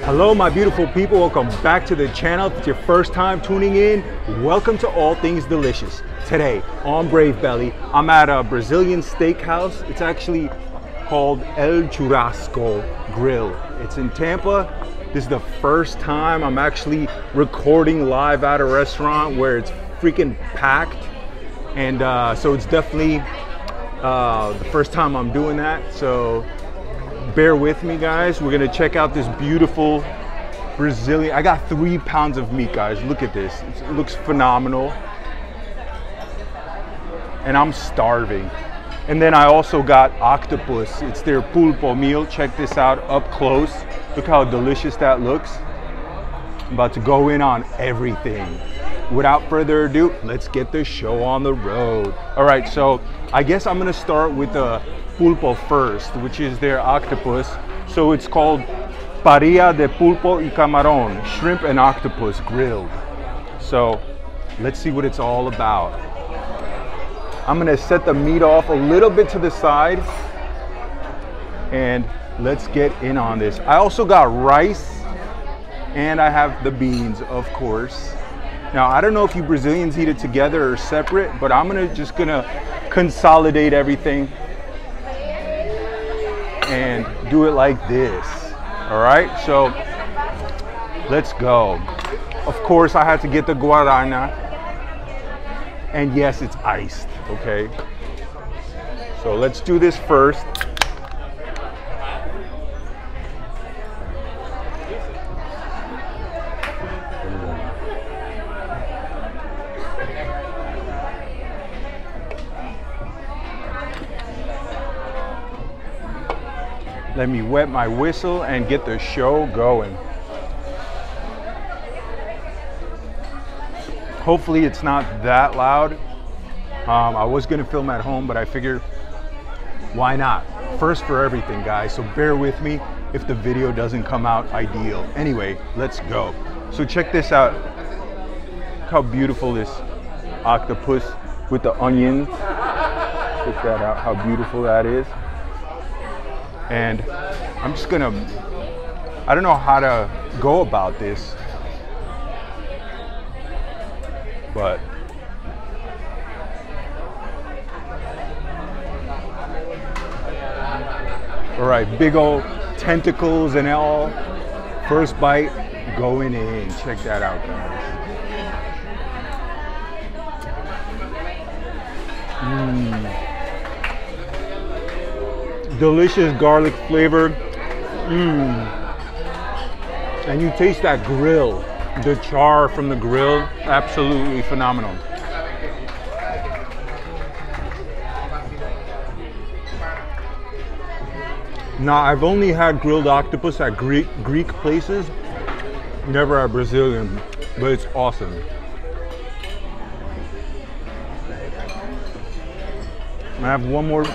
Hello my beautiful people, welcome back to the channel. If it's your first time tuning in, welcome to All Things Delicious. Today on Brave Belly, I'm at a Brazilian steakhouse. It's actually called El Churrascaso Grill. It's in Tampa. This is the first time I'm actually recording live at a restaurant where it's freaking packed. And so it's definitely the first time I'm doing that. So bear with me, guys. We're gonna check out this beautiful Brazilian. I got 3 pounds of meat, guys. Look at this. It looks phenomenal. And I'm starving. And then I also got octopus. It's their pulpo meal. Check this out up close. Look how delicious that looks. I'm about to go in on everything. Without further ado, let's get the show on the road. All right, so I guess I'm gonna start with the pulpo first, which is their octopus. So it's called parrilla de pulpo y camarón, shrimp and octopus grilled. So let's see what it's all about. I'm gonna set the meat off a little bit to the side and let's get in on this. I also got rice and I have the beans, of course. Now, I don't know if you Brazilians eat it together or separate, but I'm just gonna consolidate everything and do it like this. All right, so let's go. Of course, I had to get the guarana, and yes, it's iced, okay? So let's do this first. Let me wet my whistle and get the show going. Hopefully it's not that loud. I was gonna film at home, but I figured, why not? First for everything, guys, so bear with me if the video doesn't come out ideal. Anyway, let's go. So check this out. Look how beautiful this octopus with the onions. Check that out, how beautiful that is. And I'm just gonna, I don't know how to go about this, but all right, big old tentacles and all. First bite going in. Check that out, guys. Delicious garlic flavor. And you taste that grill, the char from the grill. Absolutely phenomenal. Now, I've only had grilled octopus at Greek places, never at Brazilian, but it's awesome. I have one more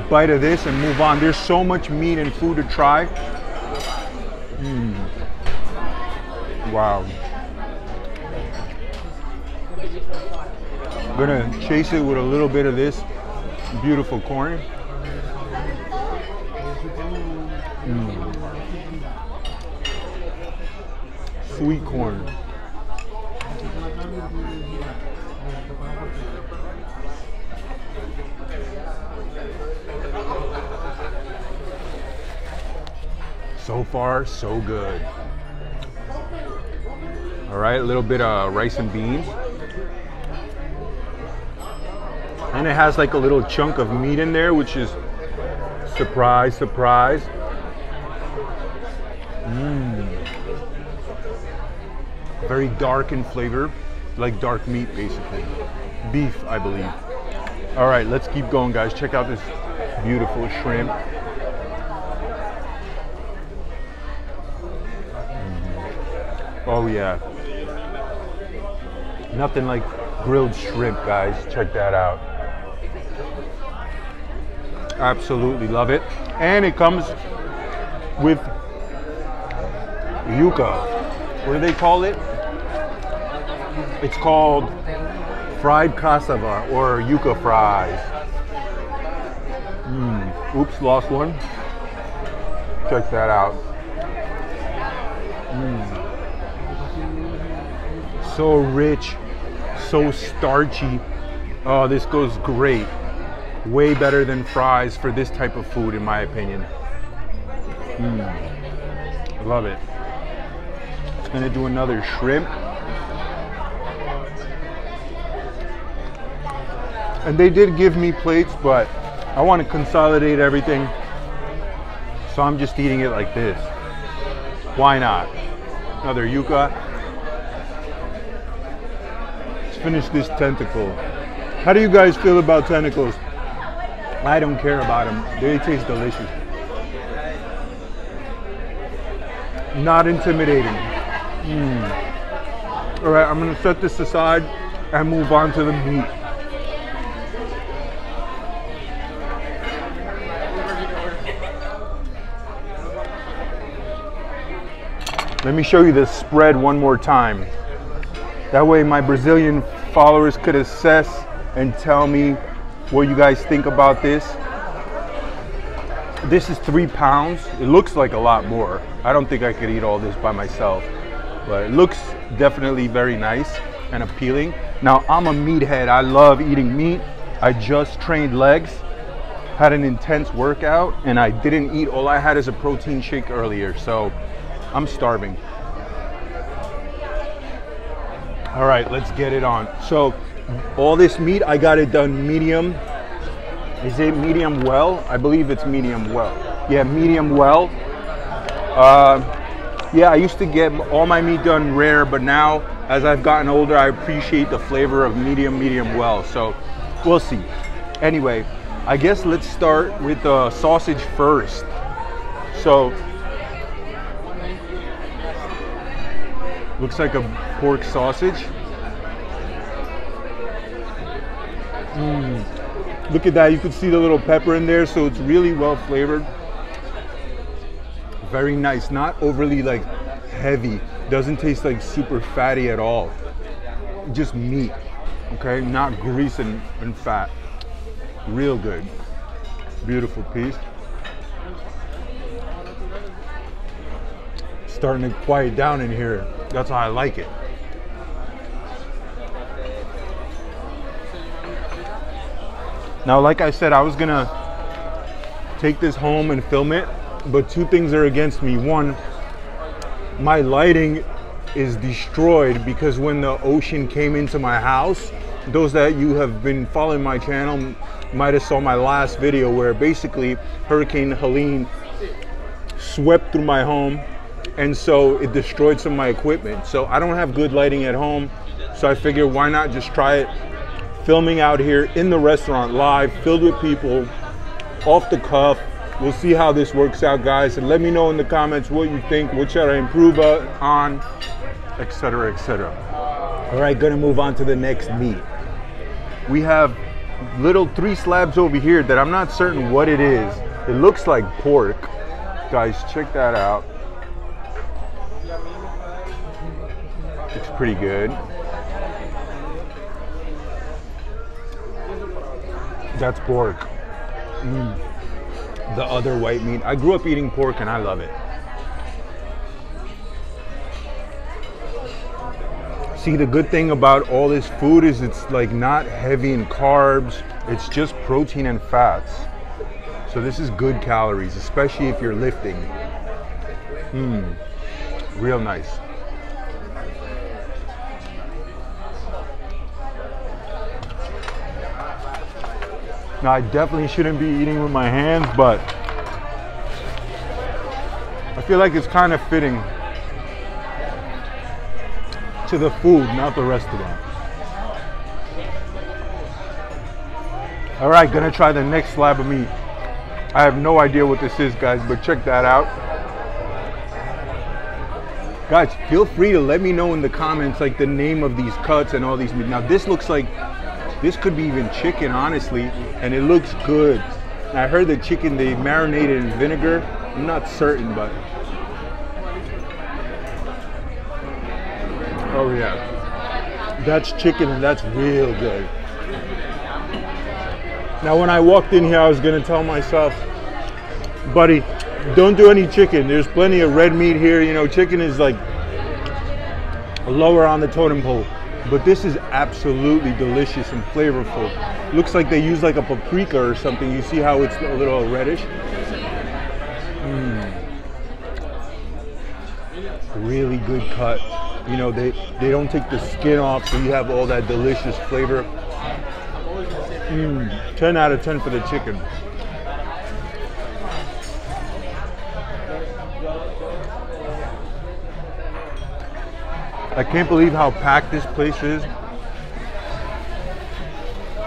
bite of this and move on. There's so much meat and food to try. Wow. I'm gonna chase it with a little bit of this beautiful corn. Sweet corn. So far, so good. All right, a little bit of rice and beans. And it has like a little chunk of meat in there, which is surprise, surprise. Very dark in flavor, like dark meat basically. Beef, I believe. All right, let's keep going, guys. Check out this beautiful shrimp. Oh yeah. Nothing like grilled shrimp, guys. Check that out. Absolutely love it. And it comes with yuca. What do they call it? It's called fried cassava or yuca fries. Oops, lost one. Check that out. So rich, so starchy. Oh, this goes great. Way better than fries for this type of food, in my opinion. Love it. Just gonna do another shrimp. And they did give me plates, but I want to consolidate everything. So I'm just eating it like this. Why not? Another yuca. Let's finish this tentacle. How do you guys feel about tentacles? I don't care about them. They taste delicious. Not intimidating. All right, I'm gonna set this aside and move on to the meat. Let me show you the spread one more time. That way my Brazilian followers could assess and tell me what you guys think about this. This is 3 pounds. It looks like a lot more. I don't think I could eat all this by myself, but it looks definitely very nice and appealing. Now, I'm a meathead. I love eating meat. I just trained legs, had an intense workout, and I didn't eat. All I had is a protein shake earlier, so I'm starving. All right, let's get it on. So all this meat, I got it done medium. Is it medium well? I believe it's medium well. Yeah, medium well. Yeah, I used to get all my meat done rare, but now as I've gotten older, I appreciate the flavor of medium well. So we'll see. Anyway, I guess let's start with the sausage first. So looks like a pork sausage. Look at that, you can see the little pepper in there, so it's really well flavored. Very nice, not overly like heavy. Doesn't taste like super fatty at all. Just meat, okay? Not grease and fat. Real good. Beautiful piece. Starting to quiet down in here. That's how I like it. Now, like I said, I was gonna take this home and film it, but two things are against me. One, my lighting is destroyed because when the ocean came into my house, those that you have been following my channel might have saw my last video where basically Hurricane Helene swept through my home, and so it destroyed some of my equipment. So I don't have good lighting at home, so I figured why not just try it filming out here in the restaurant live, filled with people, off the cuff. We'll see how this works out, guys, and let me know in the comments what you think, what should I improve on, etc., etc. All right, gonna move on to the next meat. We have little 3 slabs over here that I'm not certain what it is. It looks like pork. Guys, check that out. Looks pretty good. That's pork. The other white meat. I grew up eating pork and I love it. See, the good thing about all this food is it's like not heavy in carbs. It's just protein and fats. So this is good calories, especially if you're lifting. Real nice. Now, I definitely shouldn't be eating with my hands, but I feel like it's kind of fitting to the food, not the rest of them. All right, gonna try the next slab of meat. I have no idea what this is, guys, but check that out. Guys, feel free to let me know in the comments like the name of these cuts and all these meat. Now, this looks like this could be even chicken, honestly, and it looks good. I heard the chicken, they marinated in vinegar. I'm not certain, but. Oh yeah, that's chicken and that's real good. Now, when I walked in here, I was gonna tell myself, buddy, don't do any chicken. There's plenty of red meat here. You know, chicken is like lower on the totem pole. But this is absolutely delicious and flavorful. Looks like they use like a paprika or something. You see how it's a little reddish? Really good cut. You know, they don't take the skin off, so you have all that delicious flavor. 10 out of 10 for the chicken. I can't believe how packed this place is.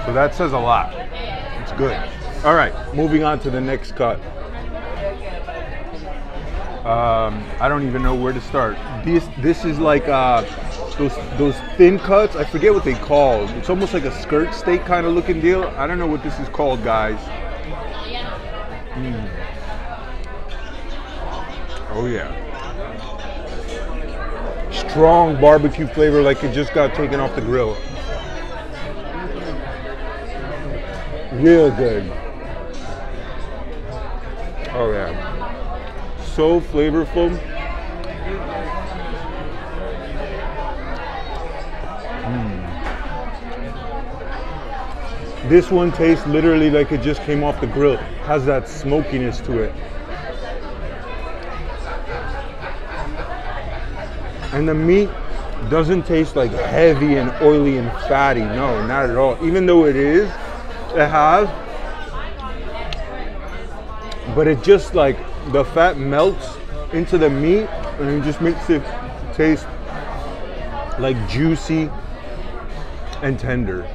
So that says a lot. It's good. All right, moving on to the next cut. I don't even know where to start. This is like those thin cuts. I forget what they call. It's almost like a skirt steak kind of looking deal. I don't know what this is called, guys. Oh yeah. Strong barbecue flavor, like it just got taken off the grill. Real good. Oh yeah. So flavorful. This one tastes literally like it just came off the grill. Has that smokiness to it. And the meat doesn't taste like heavy and oily and fatty. No, not at all. Even though it has. But it just like, the fat melts into the meat and it just makes it taste like juicy and tender,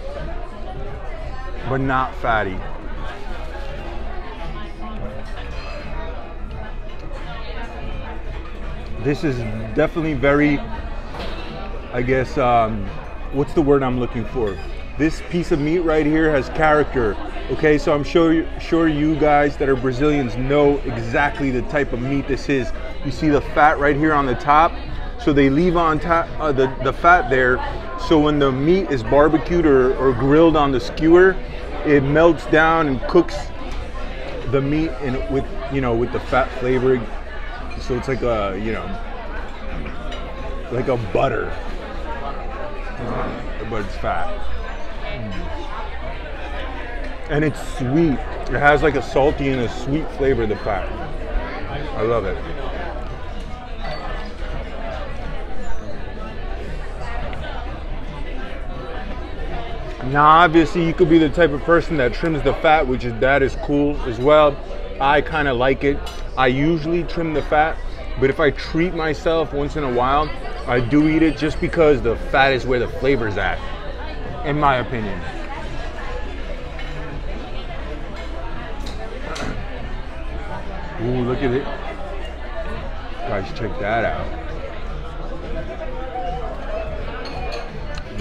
but not fatty. This is definitely very, I guess, what's the word I'm looking for? This piece of meat right here has character. Okay, so I'm sure you guys that are Brazilians know exactly the type of meat this is. You see the fat right here on the top, so they leave on top the fat there, so when the meat is barbecued or grilled on the skewer, it melts down and cooks the meat with the fat flavoring. So it's like a, like a butter, but it's fat. And it's sweet. It has like a salty and a sweet flavor, the fat. I love it. Now obviously you could be the type of person that trims the fat, that is cool as well. I kind of like it. I usually trim the fat, but if I treat myself once in a while, I do eat it just because the fat is where the flavor's at, in my opinion. Ooh, look at it. Guys, check that out.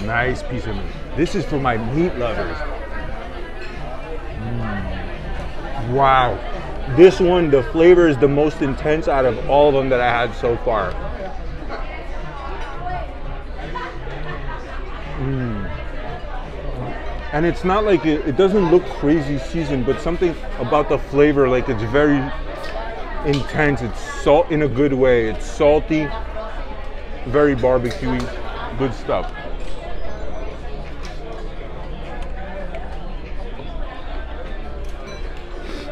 Nice piece of meat. This is for my meat lovers. Wow. This one, the flavor is the most intense out of all of them that I had so far. And it's not like it doesn't look crazy seasoned, but something about the flavor, like it's very intense. It's salt in a good way. It's salty, very barbecuey, good stuff.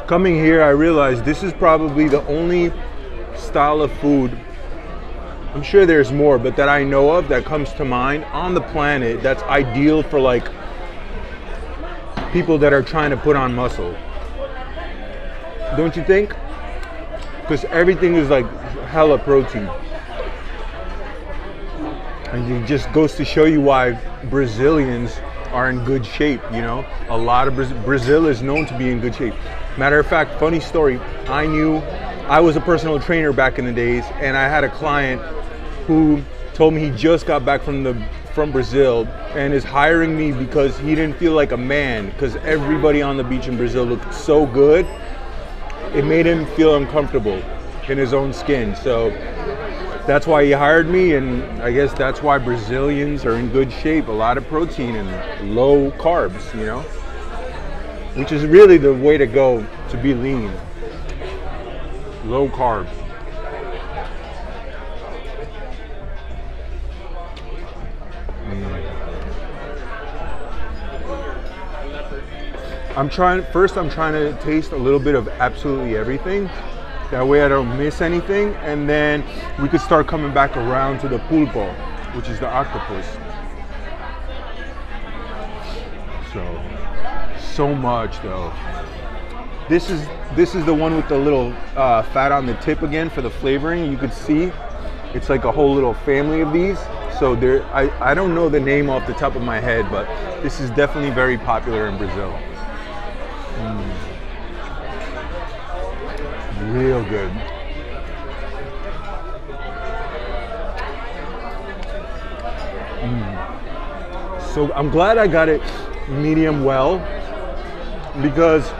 Coming here, I realized this is probably the only style of food, I'm sure there's more, but that I know of that comes to mind on the planet that's ideal for like people that are trying to put on muscle. Don't you think? Because everything is like hella protein. And it just goes to show you why Brazilians are in good shape, you know? A lot of Brazil is known to be in good shape. Matter of fact, funny story, I was a personal trainer back in the days, and I had a client who told me he just got back from Brazil and is hiring me because he didn't feel like a man, because everybody on the beach in Brazil looked so good. It made him feel uncomfortable in his own skin. So that's why he hired me, and I guess that's why Brazilians are in good shape. A lot of protein and low carbs, you know, which is really the way to go to be lean. low carb. I'm trying to taste a little bit of absolutely everything. That way I don't miss anything, and then we could start coming back around to the pulpo, which is the octopus. So much though. This is the one with the little fat on the tip again for the flavoring. You could see it's like a whole little family of these. So there, I don't know the name off the top of my head, but this is definitely very popular in Brazil. Real good. So I'm glad I got it medium well, because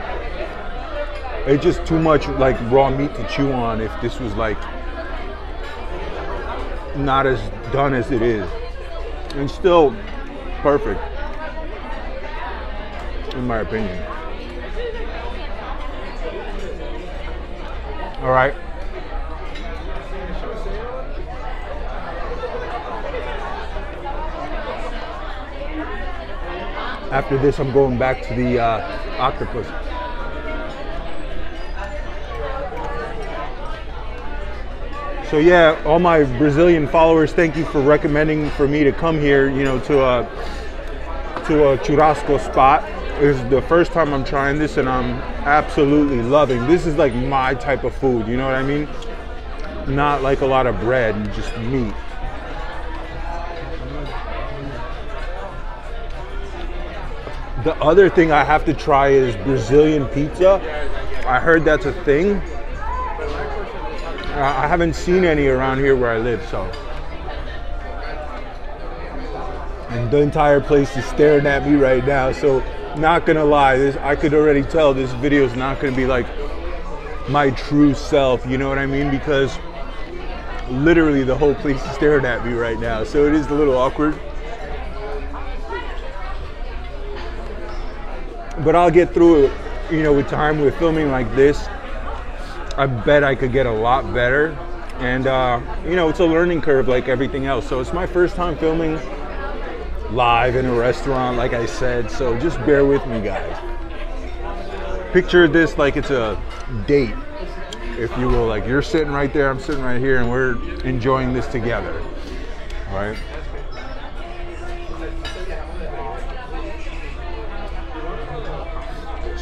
it's just too much like raw meat to chew on if this was like not as done as it is. And still perfect, in my opinion. All right. After this, I'm going back to the octopus. So yeah, all my Brazilian followers, thank you for recommending for me to come here, you know, to a churrasco spot. This is the first time I'm trying this, and I'm absolutely loving. This is like my type of food, you know what I mean? Not like a lot of bread and just meat. The other thing I have to try is Brazilian pizza. I heard that's a thing. I haven't seen any around here where I live, so. And the entire place is staring at me right now, so not gonna lie, I could already tell this video is not gonna be like my true self, you know what I mean? Because literally the whole place is staring at me right now, so it is a little awkward. But I'll get through it, you know, with time. With filming like this, I bet I could get a lot better. And, you know, it's a learning curve like everything else. So it's my first time filming live in a restaurant, like I said. So just bear with me, guys. Picture this like it's a date, if you will. Like you're sitting right there, I'm sitting right here, and we're enjoying this together, all right?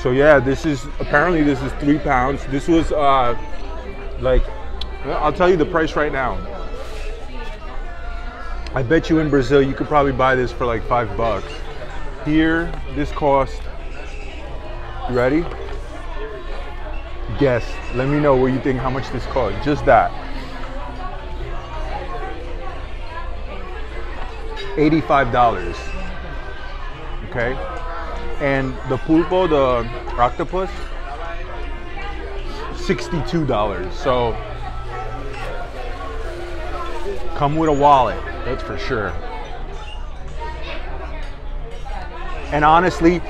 So yeah, this is 3 pounds. This was like, I'll tell you the price right now. I bet you in Brazil you could probably buy this for like $5. Here, this cost, you ready? Guess, let me know what you think, how much this cost, just that. $85, okay? And the pulpo, the octopus, $62. So come with a wallet, that's for sure. And honestly,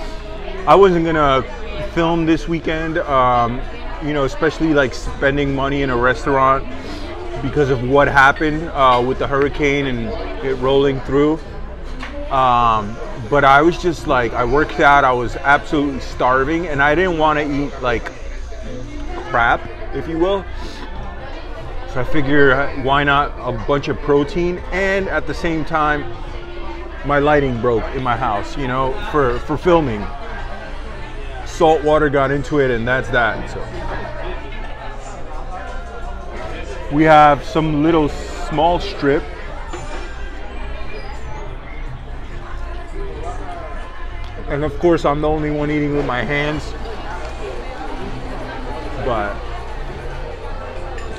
I wasn't gonna film this weekend, you know, especially like spending money in a restaurant because of what happened with the hurricane and it rolling through. But I was just like, I worked out, I was absolutely starving, and I didn't want to eat like crap, if you will. So I figure, why not a bunch of protein? And at the same time, my lighting broke in my house, you know, for filming. Salt water got into it, and that's that. So we have some little small strip. And of course, I'm the only one eating with my hands. But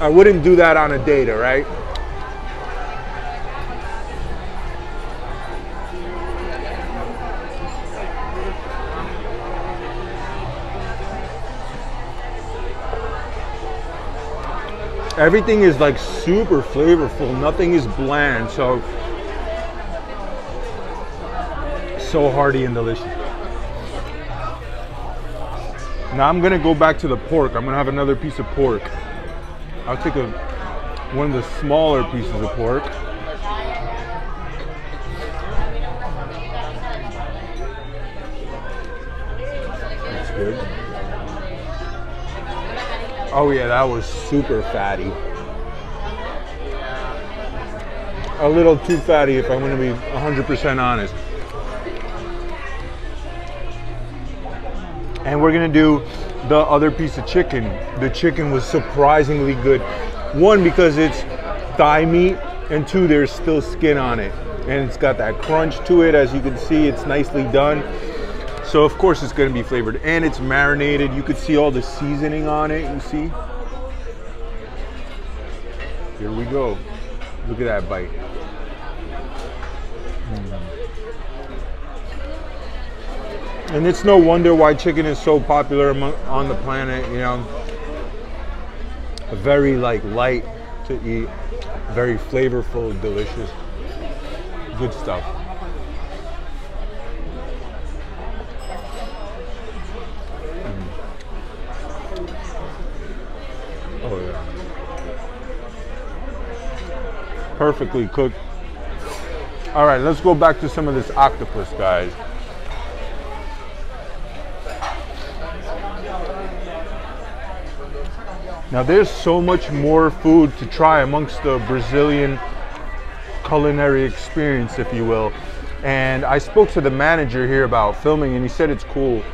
I wouldn't do that on a date, all right? Everything is like super flavorful. Nothing is bland. So hearty and delicious. Now I'm gonna go back to the pork. I'm gonna have another piece of pork. I'll take one of the smaller pieces of pork. That's good. Oh yeah, that was super fatty. A little too fatty if I'm going to be 100% honest. And we're going to do the other piece of chicken. The chicken was surprisingly good. One, because it's thigh meat, and two, there's still skin on it. And it's got that crunch to it. As you can see, it's nicely done. So of course it's going to be flavored. And it's marinated. You could see all the seasoning on it, you see? Here we go. Look at that bite. And it's no wonder why chicken is so popular on the planet, you know. Very like light to eat, very flavorful, delicious, good stuff. Oh yeah. Perfectly cooked. All right, let's go back to some of this octopus, guys. Now there's so much more food to try amongst the Brazilian culinary experience, if you will. And I spoke to the manager here about filming, and he said it's cool.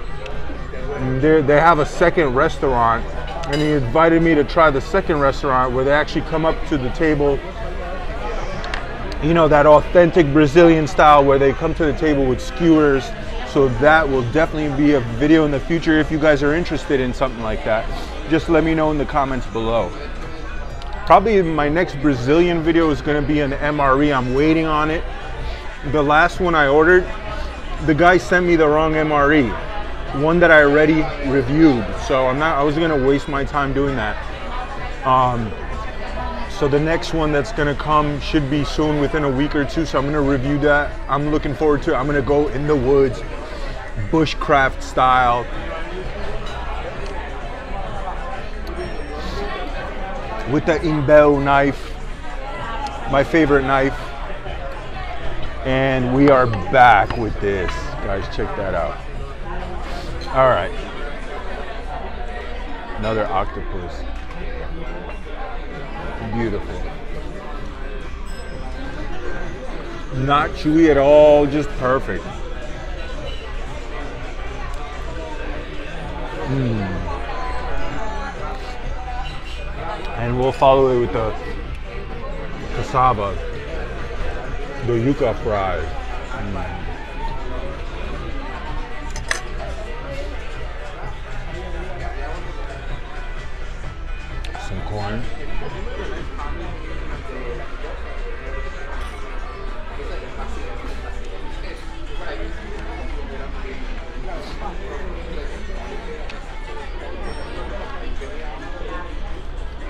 And they have a second restaurant, and he invited me to try the second restaurant where they actually come up to the table, you know, that authentic Brazilian style where they come to the table with skewers. So that will definitely be a video in the future if you guys are interested in something like that. Just let me know in the comments below. Probably my next Brazilian video is going to be an MRE. I'm waiting on it. The last one I ordered, the guy sent me the wrong MRE, one that I already reviewed. So I wasn't going to waste my time doing that. So the next one that's going to come should be soon, within a week or two. So I'm going to review that. I'm looking forward to it. I'm going to go in the woods, bushcraft style. With the imbeu knife, my favorite knife. And we are back with this. Guys, check that out. All right. Another octopus. Beautiful. Not chewy at all, just perfect. And we'll follow it with the cassava, the yuca fries. Some corn.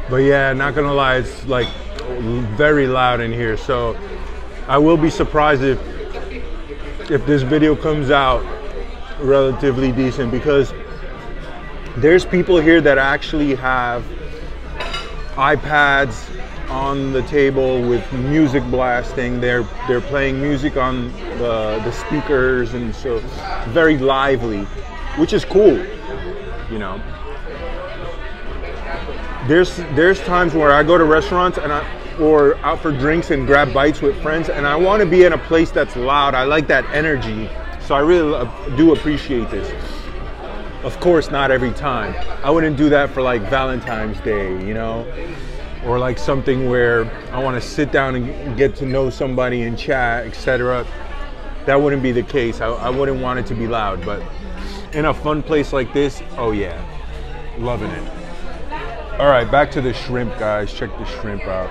But yeah, not gonna lie, it's like very loud in here. So I will be surprised if this video comes out relatively decent, because there's people here that actually have iPads on the table with music blasting. They're playing music on the speakers, and so very lively, which is cool, you know. There's times where I go to restaurants or out for drinks and grab bites with friends, and I want to be in a place that's loud. I like that energy, so I really do appreciate this. Of course, not every time. I wouldn't do that for like Valentine's Day, you know, or like something where I want to sit down and get to know somebody and chat, etc. That wouldn't be the case. I wouldn't want it to be loud, but in a fun place like this, oh yeah, loving it. All right, back to the shrimp, guys. Check the shrimp out.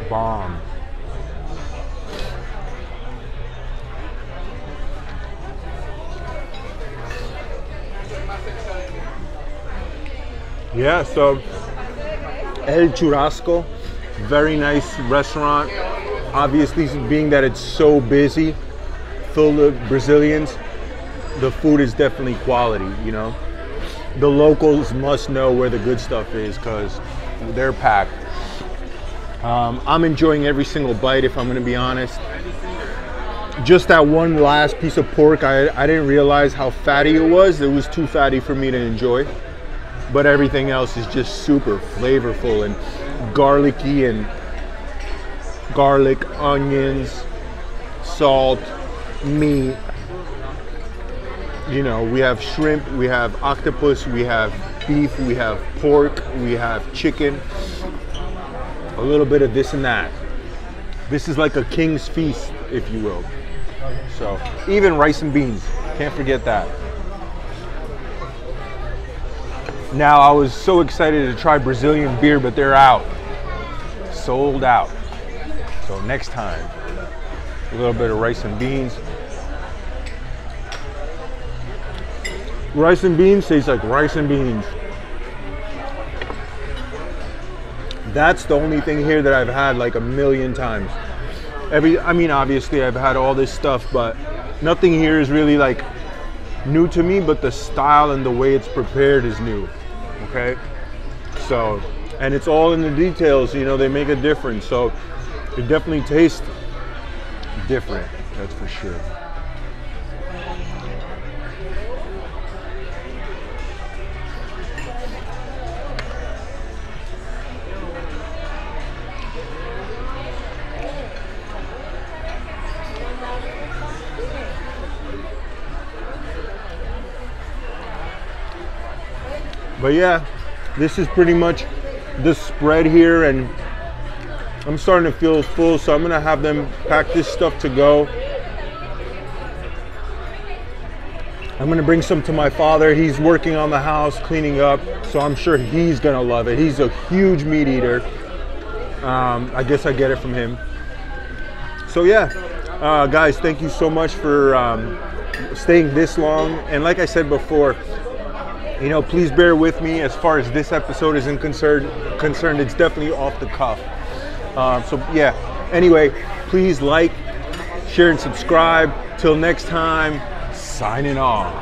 Bomb. Yeah, so El Churrasco, very nice restaurant. Obviously, being that it's so busy, the Brazilians, the food is definitely quality, you know. The locals must know where the good stuff is because they're packed. I'm enjoying every single bite, if I'm gonna be honest. Just that one last piece of pork, I didn't realize how fatty it was. It was too fatty for me to enjoy. But everything else is just super flavorful and garlicky, and garlic, onions, salt, meat. You know, we have shrimp, we have octopus, we have beef, we have pork, we have chicken. A little bit of this and that. This is like a king's feast, if you will. So, even rice and beans, can't forget that. Now, I was so excited to try Brazilian beer, but they're out. Sold out. So next time, a little bit of rice and beans. Rice and beans tastes like rice and beans. That's the only thing here that I've had like a million times. I mean, obviously I've had all this stuff, but nothing here is really like new to me, but the style and the way it's prepared is new, okay? So, and it's all in the details, you know, they make a difference. So it definitely tastes different, that's for sure. But yeah, this is pretty much the spread here, and I'm starting to feel full, so I'm gonna have them pack this stuff to go. I'm gonna bring some to my father. He's working on the house, cleaning up, so I'm sure he's gonna love it. He's a huge meat eater. I guess I get it from him. So yeah, guys, thank you so much for staying this long. And like I said before, you know, please bear with me as far as this episode is concerned. It's definitely off the cuff. So yeah, anyway, please like, share, and subscribe. Till next time, signing off.